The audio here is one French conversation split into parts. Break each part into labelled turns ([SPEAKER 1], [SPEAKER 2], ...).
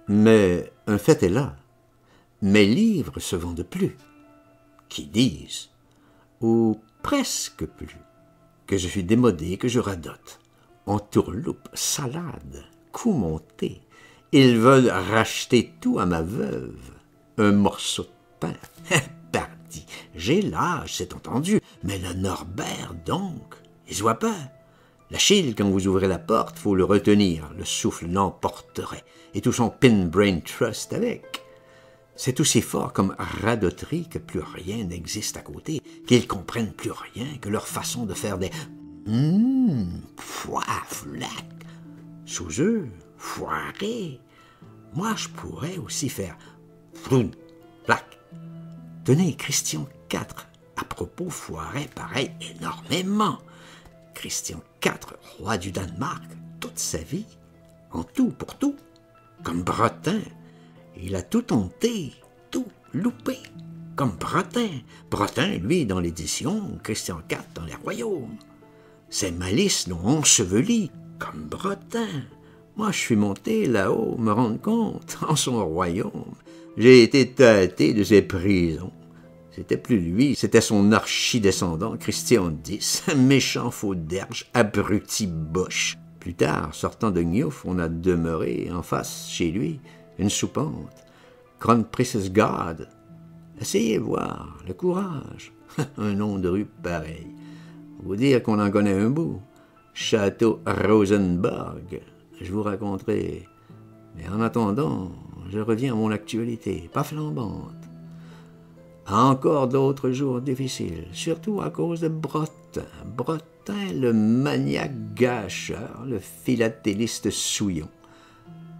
[SPEAKER 1] Mais un fait est là. Mes livres se vendent plus. Qui disent, ou presque plus, que je suis démodé, que je radote. Entourloupe, salade, coup monté. Ils veulent racheter tout à ma veuve. Un morceau de pain. Pardi, j'ai l'âge, c'est entendu, mais le Norbert, donc, il se voit pas. L'Achille, quand vous ouvrez la porte, faut le retenir, le souffle l'emporterait, et tout son pin-brain trust avec. C'est aussi fort comme radoterie que plus rien n'existe à côté, qu'ils comprennent plus rien que leur façon de faire des poif, lac. Sous eux, foiré. Moi, je pourrais aussi faire floun, plaque. Tenez, Christian IV, à propos, foirait pareil énormément. Christian IV, roi du Danemark, toute sa vie, en tout pour tout, comme Bretin. Il a tout tenté, tout loupé, comme Bretin. Bretin, lui, dans l'édition, Christian IV dans les royaumes. Ses malices l'ont enseveli, comme Bretin. Moi, je suis monté là-haut, me rendre compte, en son royaume. J'ai été tâté de ses prisons. C'était plus lui, c'était son archidescendant, Christian X, méchant faux derge, abruti boche. Plus tard, sortant de Gnouf, on a demeuré en face, chez lui, une soupente. Crown Princess God. Essayez voir, le courage. Un nom de rue pareil. Vous dire qu'on en connaît un bout. Château Rosenborg. Je vous raconterai. Mais en attendant, je reviens à mon actualité, pas flambante. Encore d'autres jours difficiles, surtout à cause de Bretin. Bretin, le maniaque gâcheur, le philatéliste souillon.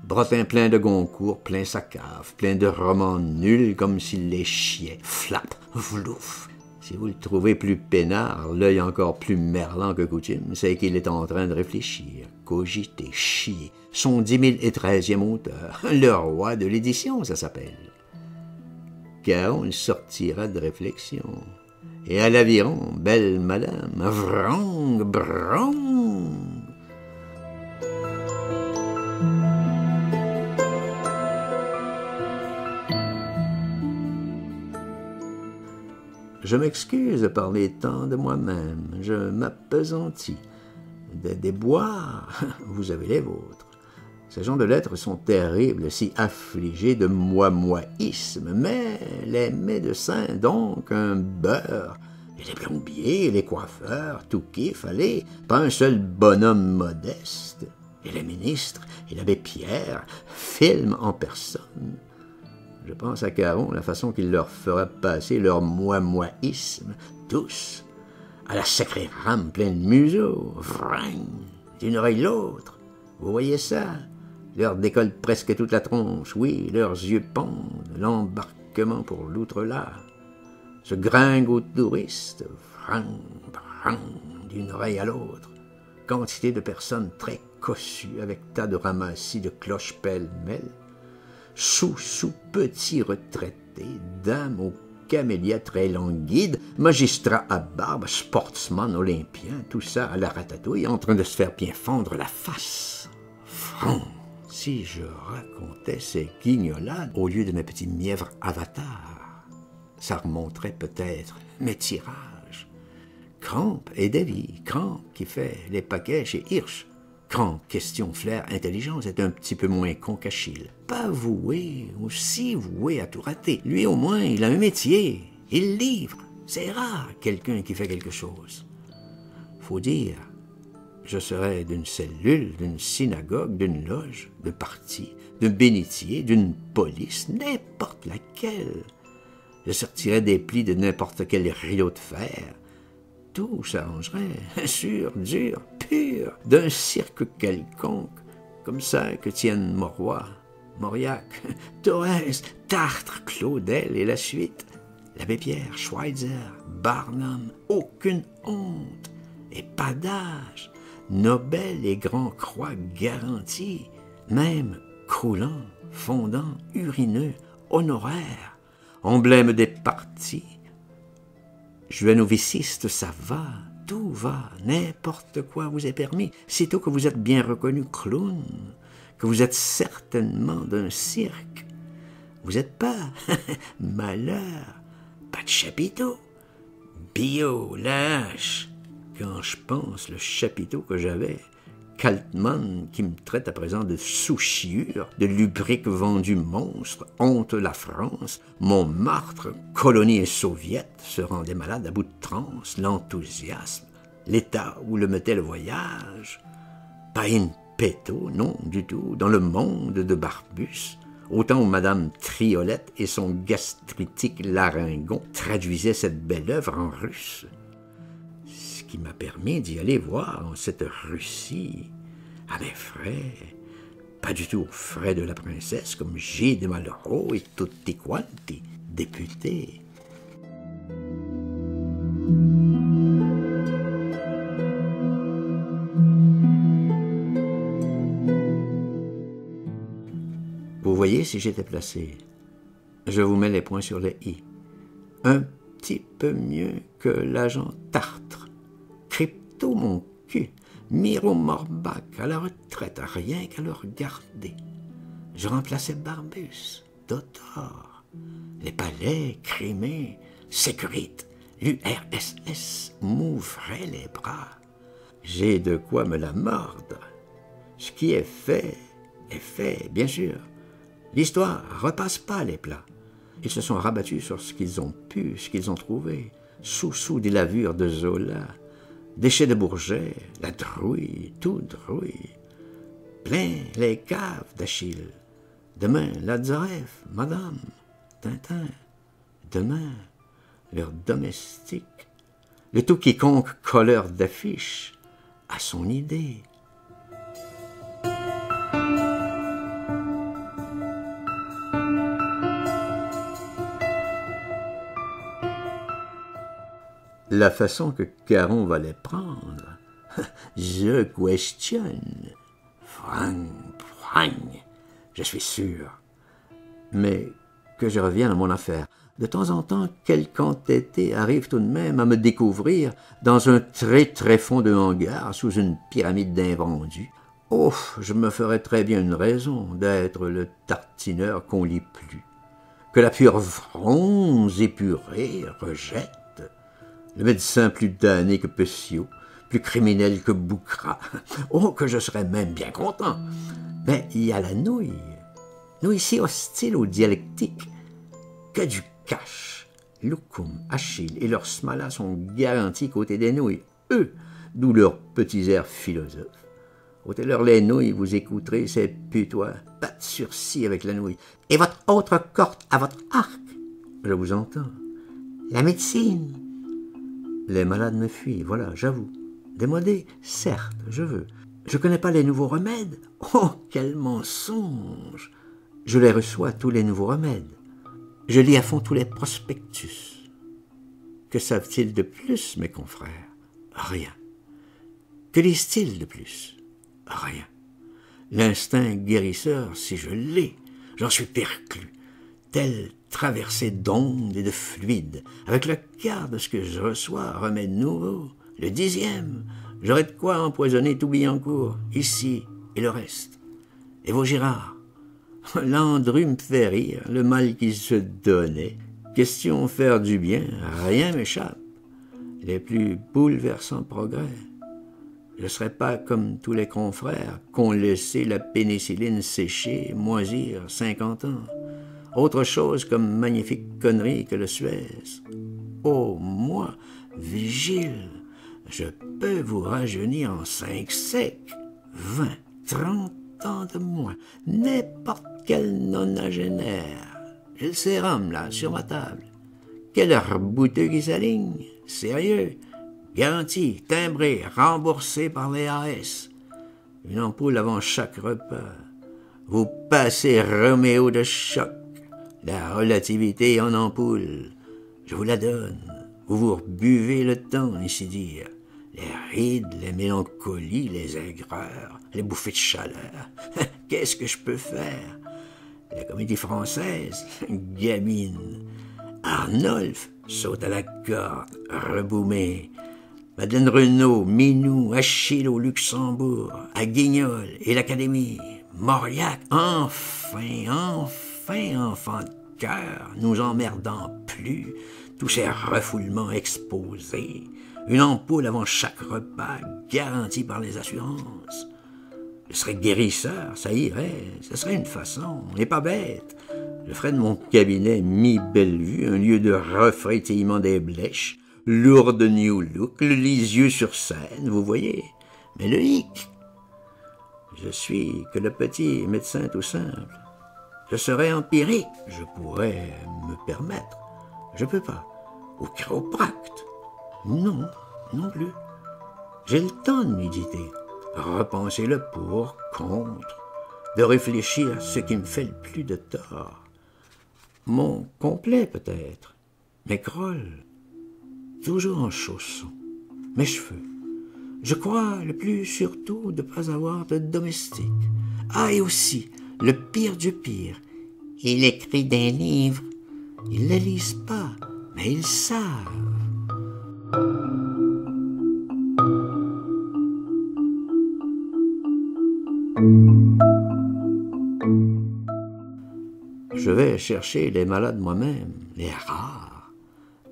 [SPEAKER 1] Bretin plein de Goncourt, plein sa cave, plein de romans nuls comme s'il les chiait. Flap, vlouf. Si vous le trouvez plus peinard, l'œil encore plus merlant que coutume, c'est qu'il est en train de réfléchir, cogiter, chier. Son 10 013e auteur, le roi de l'édition, ça s'appelle. Caron sortira de réflexion. Et à l'aviron, belle madame, vrong, brong. Je m'excuse de parler tant de moi-même, je m'appesantis. Des déboires, vous avez les vôtres. Ces gens de lettres sont terribles, si affligés de moi-moisme, mais les médecins, donc, un beurre, et les plombiers, les coiffeurs, tout qu'il fallait, pas un seul bonhomme modeste, et les ministres, et l'abbé Pierre, filment en personne. Je pense à Caron, la façon qu'il leur fera passer leur moi-moisme, tous, à la sacrée rame pleine de museaux, vrang, d'une oreille l'autre. Vous voyez ça? Leur décolle presque toute la tronche, oui, leurs yeux pendent, l'embarquement pour l'outre-là. Ce gringot de touristes, vrang, vrang, d'une oreille à l'autre. Quantité de personnes très cossues, avec tas de ramassis de cloches pêle-mêle. Sous petits retraités, dames aux camélias très languides, magistrats à barbe, sportsman olympien, tout ça à la ratatouille, en train de se faire bien fendre la face. Front, si je racontais ces guignolades au lieu de mes petits mièvres avatars, ça remonterait peut-être mes tirages. Crampe et Davy, Crampe qui fait les paquets chez Hirsch. Crampe, question, flair, intelligence, est un petit peu moins con qu'Achille. Pas voué, aussi voué à tout rater. Lui, au moins, il a un métier. Il livre. C'est rare, quelqu'un qui fait quelque chose. Faut dire, je serais d'une cellule, d'une synagogue, d'une loge, de parti, d'un bénitier, d'une police, n'importe laquelle. Je sortirais des plis de n'importe quel rideau de fer. Tout s'arrangerait, sûr, dur, pur, d'un cirque quelconque, comme ça que tiennent Mauroy, Mauriac, Thorez, Tartre, Claudel et la suite. L'abbé Pierre, Schweitzer, Barnum, aucune honte, et pas d'âge, Nobel et Grand Croix garantis, même croulant, fondant, urineux, honoraire, emblème des partis. Juanoviciste, ça va, tout va, n'importe quoi vous est permis, sitôt que vous êtes bien reconnu clown, que vous êtes certainement d'un cirque. Vous n'êtes pas. Malheur. Pas de chapiteau. Bio, lâche. Quand je pense le chapiteau que j'avais, Kaltmann qui me traite à présent de sous-chiure, de lubrique vendu monstre, honte la France, Montmartre, colonie et soviet se rendaient malades à bout de transe, l'enthousiasme, l'état où le mettait le voyage. Pas une péto, non du tout, dans le monde de Barbus, autant où Madame Triolette et son gastritique laryngon traduisaient cette belle œuvre en russe. Ce qui m'a permis d'y aller voir en cette Russie, à mes frais, pas du tout aux frais de la princesse, comme G. de Malraux et tutti quanti, députés. Vous voyez si j'étais placé. Je vous mets les points sur les i. Un petit peu mieux que l'agent Tartre. Crypto mon cul. Miro Morbach à la retraite, rien qu'à le regarder. Je remplaçais Barbus, Dotor. Les palais, Crimée, Sécurité, l'URSS m'ouvraient les bras. J'ai de quoi me la mordre. Ce qui est fait, bien sûr. L'histoire repasse pas les plats. Ils se sont rabattus sur ce qu'ils ont pu, ce qu'ils ont trouvé, sous des lavures de Zola, déchets de Bourget, la drouille, tout drouille. Plein les caves d'Achille. Demain, Lazarev, Madame, Tintin. Demain, leurs domestiques. Le tout quiconque colleur d'affiches a son idée. La façon que Caron va les prendre, je questionne. Franc, je suis sûr. Mais que je revienne à mon affaire. De temps en temps, quelque entêté arrive tout de même à me découvrir dans un très fond de hangar sous une pyramide d'invendus. Oh, je me ferais très bien une raison d'être le tartineur qu'on lit plus, que la pure bronze épurée rejette. Le médecin plus damné que Pessiot, plus criminel que Boucrat. Oh, que je serais même bien content. Mais il y a la nouille si hostile aux dialectiques, que du cash. Loukoum, Achille et leurs smalas sont garantis côté des nouilles, eux, d'où leurs petits airs philosophes. Ôtez-leur les nouilles, vous écouterez ces putois, pas de sursis avec la nouille. Et votre autre corde à votre arc. Je vous entends. La médecine. Les malades me fuient, voilà, j'avoue. Démodé, certes, je veux. Je connais pas les nouveaux remèdes. Oh, quel mensonge! Je les reçois, tous les nouveaux remèdes. Je lis à fond tous les prospectus. Que savent-ils de plus, mes confrères? Rien. Que lisent-ils de plus? Rien. L'instinct guérisseur, si je l'ai, j'en suis perclus. Telle traversée d'ondes et de fluides, avec le quart de ce que je reçois, remède nouveau, le 10e, j'aurais de quoi empoisonner tout Billancourt, ici et le reste. Et Vaugirard, Landru me fait rire, le mal qu'il se donnait. Question faire du bien, rien m'échappe. Les plus bouleversants progrès. Je ne serais pas comme tous les confrères qu'ont laissé la pénicilline sécher, moisir 50 ans. Autre chose comme magnifique connerie que le Suez. Oh, moi, Vigile, je peux vous rajeunir en 5 secs, 20, 30 ans de moins, n'importe quel nonagénaire. J'ai le sérum, là, sur ma table. Quel arbouteux qui s'aligne, sérieux, garanti, timbré, remboursé par les AS. Une ampoule avant chaque repas. Vous passez Roméo de choc. La relativité en ampoule, je vous la donne. Vous vous buvez le temps, ainsi dire. Les rides, les mélancolies, les aigreurs, les bouffées de chaleur. Qu'est-ce que je peux faire? La comédie française, gamine. Arnolphe saute à la corde, reboumé. Madeleine Renaud, Minou, Achille au Luxembourg, à Guignol et l'Académie. Mauriac, enfin, enfant de cœur, nous emmerdant plus, tous ces refoulements exposés, une ampoule avant chaque repas, garantie par les assurances. Je serais guérisseur, ça irait, ce serait une façon, on n'est pas bête. Je ferais de mon cabinet mi-Bellevue un lieu de refrétillement des blèches, lourde New Look, le Lisieux sur scène, vous voyez. Mais le hic, je suis que le petit médecin tout simple. Je serais empirique, je pourrais me permettre. Je peux pas. Au chiropracte. Non, non plus. J'ai le temps de méditer, repenser le pour, contre, de réfléchir à ce qui me fait le plus de tort. Mon complet peut-être, mes crolles, toujours en chaussons, mes cheveux. Je crois le plus surtout de ne pas avoir de domestique. Ah, et aussi, le pire du pire, il écrit des livres. Ils ne les lisent pas, mais ils savent. Je vais chercher les malades moi-même, les rares.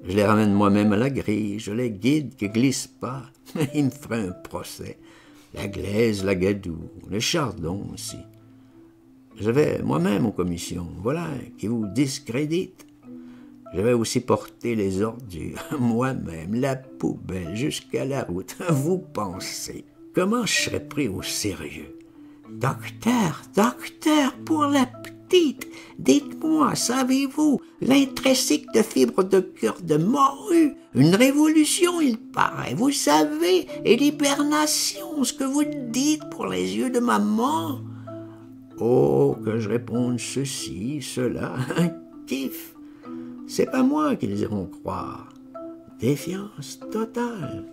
[SPEAKER 1] Je les ramène moi-même à la grille, je les guide qui glissent pas. Il me ferait un procès. La glaise, la gadoue, le chardon aussi. Je vais moi-même aux commissions, voilà, qui vous discréditent. Je vais aussi porter les ordures, moi-même, la poubelle, jusqu'à la route. Vous pensez, comment je serais pris au sérieux? Docteur, pour la petite, dites-moi, savez-vous, l'intrinsèque de fibres de cœur de morue, une révolution, il paraît, vous savez, et l'hibernation, ce que vous dites pour les yeux de maman. Oh, que je réponde ceci, cela, un kiff. C'est pas moi qu'ils iront croire. Défiance totale.